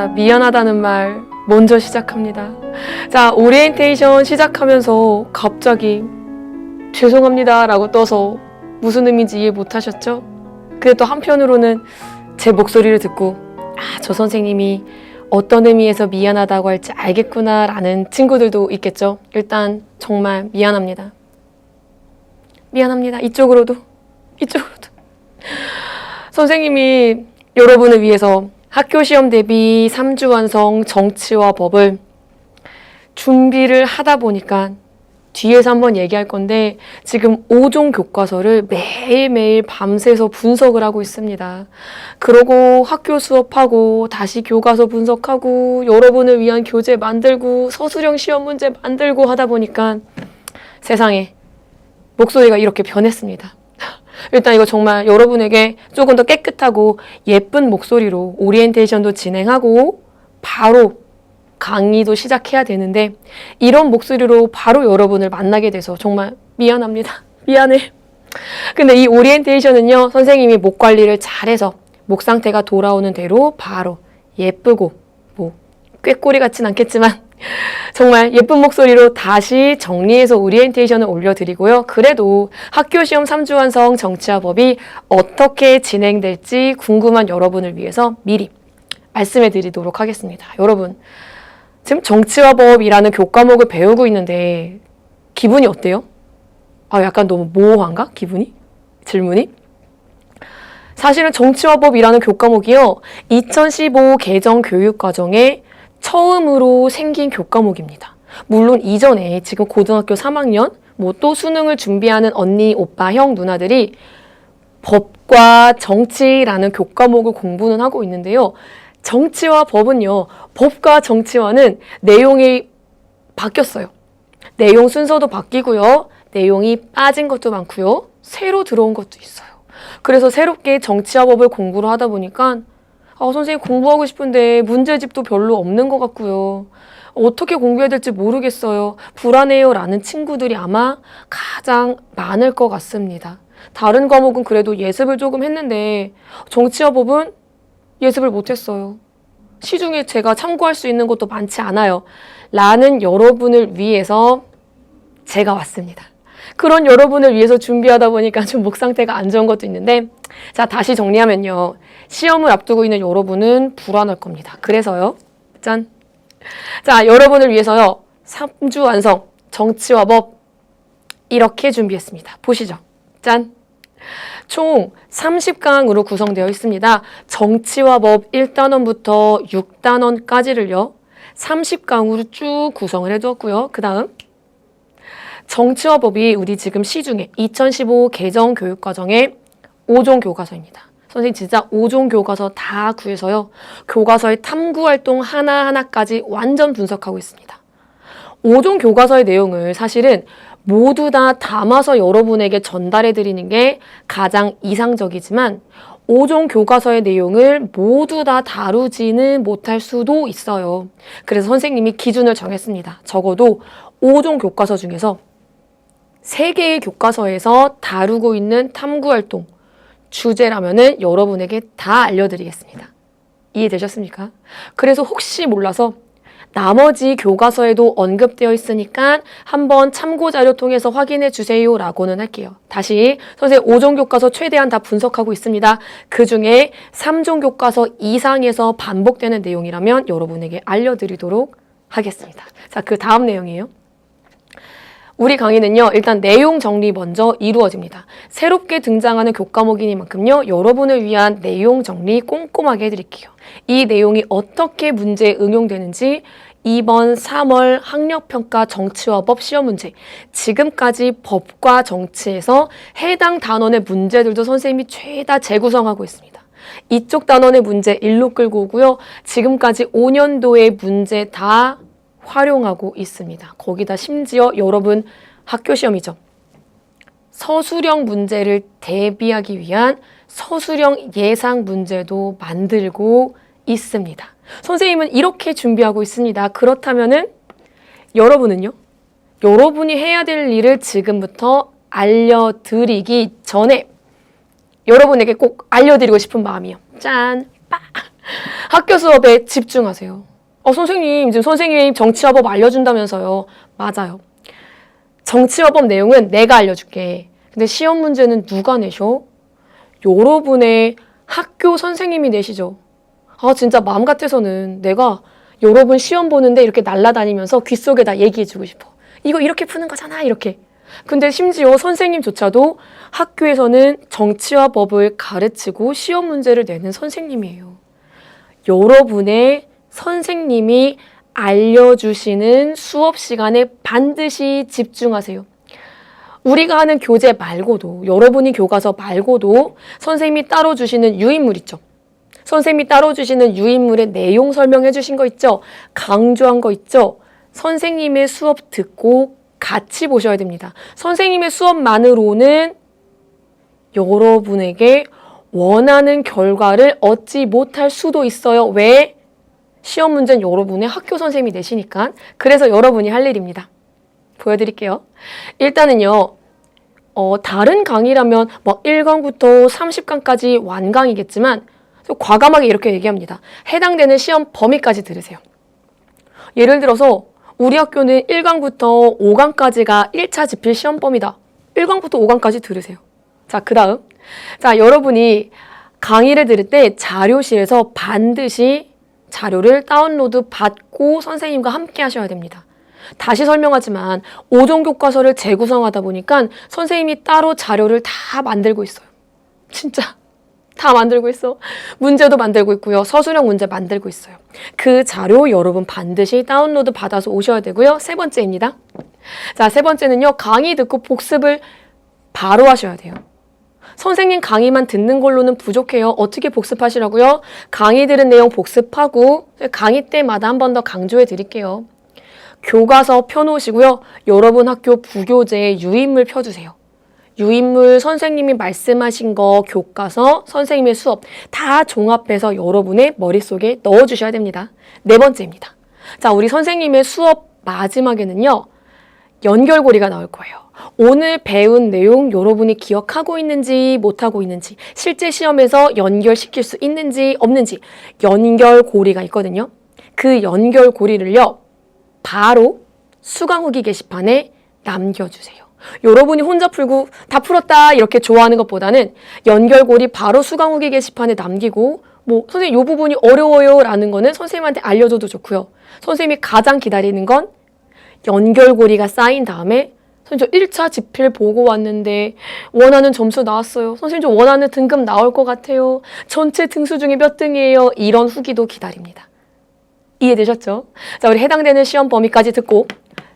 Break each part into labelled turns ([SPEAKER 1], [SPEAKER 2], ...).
[SPEAKER 1] 자, 미안하다는 말 먼저 시작합니다. 자, 오리엔테이션 시작하면서 갑자기 죄송합니다 라고 떠서 무슨 의미인지 이해 못하셨죠? 근데 또 한편으로는 제 목소리를 듣고 저 선생님이 어떤 의미에서 미안하다고 할지 알겠구나 라는 친구들도 있겠죠. 일단 정말 미안합니다. 미안합니다. 이쪽으로도. 선생님이 여러분을 위해서 학교 시험 대비 3주 완성 정치와 법을 준비를 하다 보니까 뒤에서 한번 얘기할 건데 지금 5종 교과서를 매일매일 밤새서 분석을 하고 있습니다. 그러고 학교 수업하고 다시 교과서 분석하고 여러분을 위한 교재 만들고 서술형 시험 문제 만들고 하다 보니까 세상에 목소리가 이렇게 변했습니다. 일단 이거 정말 여러분에게 조금 더 깨끗하고 예쁜 목소리로 오리엔테이션도 진행하고 바로 강의도 시작해야 되는데 이런 목소리로 바로 여러분을 만나게 돼서 정말 미안합니다. 미안해. 근데 이 오리엔테이션은요, 선생님이 목 관리를 잘해서 목 상태가 돌아오는 대로 바로 예쁘고 꾀꼬리 같진 않겠지만 정말 예쁜 목소리로 다시 정리해서 오리엔테이션을 올려드리고요. 그래도 학교 시험 3주 완성 정치와 법이 어떻게 진행될지 궁금한 여러분을 위해서 미리 말씀해 드리도록 하겠습니다. 여러분, 지금 정치와 법이라는 교과목을 배우고 있는데 기분이 어때요? 약간 너무 모호한가? 기분이? 질문이? 사실은 정치와 법이라는 교과목이요. 2015 개정 교육과정에 처음으로 생긴 교과목입니다. 물론 이전에 지금 고등학교 3학년, 또 수능을 준비하는 언니, 오빠, 형, 누나들이 법과 정치라는 교과목을 공부는 하고 있는데요. 정치와 법은요, 법과 정치와는 내용이 바뀌었어요. 내용 순서도 바뀌고요. 내용이 빠진 것도 많고요. 새로 들어온 것도 있어요. 그래서 새롭게 정치와 법을 공부를 하다 보니까 선생님 공부하고 싶은데 문제집도 별로 없는 것 같고요. 어떻게 공부해야 될지 모르겠어요. 불안해요 라는 친구들이 아마 가장 많을 것 같습니다. 다른 과목은 그래도 예습을 조금 했는데 정치와 법은 예습을 못했어요. 시중에 제가 참고할 수 있는 것도 많지 않아요. 라는 여러분을 위해서 제가 왔습니다. 그런 여러분을 위해서 준비하다 보니까 좀 목 상태가 안 좋은 것도 있는데 자, 다시 정리하면요. 시험을 앞두고 있는 여러분은 불안할 겁니다. 그래서요. 짠. 자, 여러분을 위해서요. 3주 완성 정치와 법 이렇게 준비했습니다. 보시죠. 짠. 총 30강으로 구성되어 있습니다. 정치와 법 1단원부터 6단원까지를요. 30강으로 쭉 구성을 해두었고요. 그 다음 정치와 법이 우리 지금 시중에 2015 개정 교육과정의 5종 교과서입니다. 선생님 진짜 5종 교과서 다 구해서요. 교과서의 탐구활동 하나하나까지 완전 분석하고 있습니다. 5종 교과서의 내용을 사실은 모두 다 담아서 여러분에게 전달해 드리는 게 가장 이상적이지만 5종 교과서의 내용을 모두 다 다루지는 못할 수도 있어요. 그래서 선생님이 기준을 정했습니다. 적어도 5종 교과서 중에서 3개의 교과서에서 다루고 있는 탐구활동, 주제라면은 여러분에게 다 알려드리겠습니다. 이해되셨습니까? 그래서 혹시 몰라서 나머지 교과서에도 언급되어 있으니까 한번 참고자료 통해서 확인해 주세요 라고는 할게요. 다시 선생님 5종 교과서 최대한 다 분석하고 있습니다. 그 중에 3종 교과서 이상에서 반복되는 내용이라면 여러분에게 알려드리도록 하겠습니다. 자, 그 다음 내용이에요. 우리 강의는요, 일단 내용 정리 먼저 이루어집니다. 새롭게 등장하는 교과목이니만큼요, 여러분을 위한 내용 정리 꼼꼼하게 해드릴게요. 이 내용이 어떻게 문제에 응용되는지 이번 3월 학력평가 정치와 법 시험 문제, 지금까지 법과 정치에서 해당 단원의 문제들도 선생님이 죄다 재구성하고 있습니다. 이쪽 단원의 문제 일로 끌고 오고요. 지금까지 5년도의 문제 다 활용하고 있습니다. 거기다 심지어 여러분 학교 시험이죠. 서술형 문제를 대비하기 위한 서술형 예상 문제도 만들고 있습니다. 선생님은 이렇게 준비하고 있습니다. 그렇다면은 여러분은요? 여러분이 해야 될 일을 지금부터 알려드리기 전에 여러분에게 꼭 알려드리고 싶은 마음이요. 짠! 빠! 학교 수업에 집중하세요. 선생님, 지금 선생님 정치화법 알려준다면서요. 맞아요. 정치화법 내용은 내가 알려줄게. 근데 시험 문제는 누가 내셔? 여러분의 학교 선생님이 내시죠. 진짜 마음 같아서는 내가 여러분 시험 보는데 이렇게 날아다니면서 귀 속에다 얘기해주고 싶어. 이거 이렇게 푸는 거잖아, 이렇게. 근데 심지어 선생님조차도 학교에서는 정치화법을 가르치고 시험 문제를 내는 선생님이에요. 여러분의 선생님이 알려주시는 수업 시간에 반드시 집중하세요. 우리가 하는 교재 말고도, 여러분이 교과서 말고도 선생님이 따로 주시는 유인물 있죠. 선생님이 따로 주시는 유인물의 내용 설명해 주신 거 있죠. 강조한 거 있죠. 선생님의 수업 듣고 같이 보셔야 됩니다. 선생님의 수업만으로는 여러분에게 원하는 결과를 얻지 못할 수도 있어요. 왜? 시험 문제는 여러분의 학교 선생님이 내시니까. 그래서 여러분이 할 일입니다. 보여드릴게요. 일단은요. 다른 강의라면 1강부터 30강까지 완강이겠지만 과감하게 이렇게 얘기합니다. 해당되는 시험 범위까지 들으세요. 예를 들어서 우리 학교는 1강부터 5강까지가 1차 지필 시험 범위다. 1강부터 5강까지 들으세요. 자, 그 다음. 자, 여러분이 강의를 들을 때 자료실에서 반드시 자료를 다운로드 받고 선생님과 함께 하셔야 됩니다. 다시 설명하지만 5종 교과서를 재구성하다 보니까 선생님이 따로 자료를 다 만들고 있어요. 진짜 다 만들고 있어. 문제도 만들고 있고요. 서술형 문제 만들고 있어요. 그 자료 여러분 반드시 다운로드 받아서 오셔야 되고요. 세 번째입니다. 자, 세 번째는요. 강의 듣고 복습을 바로 하셔야 돼요. 선생님 강의만 듣는 걸로는 부족해요. 어떻게 복습하시라고요? 강의 들은 내용 복습하고 강의 때마다 한 번 더 강조해 드릴게요. 교과서 펴놓으시고요. 여러분 학교 부교재에 유인물 펴주세요. 유인물 선생님이 말씀하신 거, 교과서, 선생님의 수업 다 종합해서 여러분의 머릿속에 넣어주셔야 됩니다. 네 번째입니다. 자, 우리 선생님의 수업 마지막에는요. 연결고리가 나올 거예요. 오늘 배운 내용 여러분이 기억하고 있는지 못하고 있는지 실제 시험에서 연결시킬 수 있는지 없는지 연결고리가 있거든요. 그 연결고리를요. 바로 수강 후기 게시판에 남겨주세요. 여러분이 혼자 풀고 다 풀었다 이렇게 좋아하는 것보다는 연결고리 바로 수강 후기 게시판에 남기고 선생님 이 부분이 어려워요 라는 거는 선생님한테 알려줘도 좋고요. 선생님이 가장 기다리는 건 연결고리가 쌓인 다음에 선생님 저 1차 지필 보고 왔는데 원하는 점수 나왔어요. 선생님 저 원하는 등급 나올 것 같아요. 전체 등수 중에 몇 등이에요. 이런 후기도 기다립니다. 이해되셨죠? 자, 우리 해당되는 시험 범위까지 듣고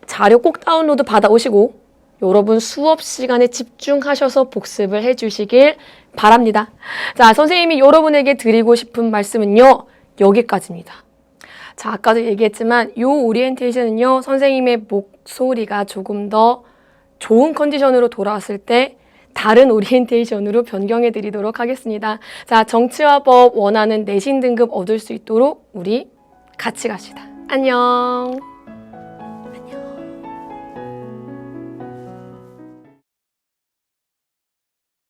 [SPEAKER 1] 자료 꼭 다운로드 받아오시고 여러분 수업 시간에 집중하셔서 복습을 해주시길 바랍니다. 자, 선생님이 여러분에게 드리고 싶은 말씀은요. 여기까지입니다. 자, 아까도 얘기했지만 이 오리엔테이션은요. 선생님의 목소리가 조금 더 좋은 컨디션으로 돌아왔을 때 다른 오리엔테이션으로 변경해 드리도록 하겠습니다. 자, 정치화법 원하는 내신 등급 얻을 수 있도록 우리 같이 갑시다. 안녕.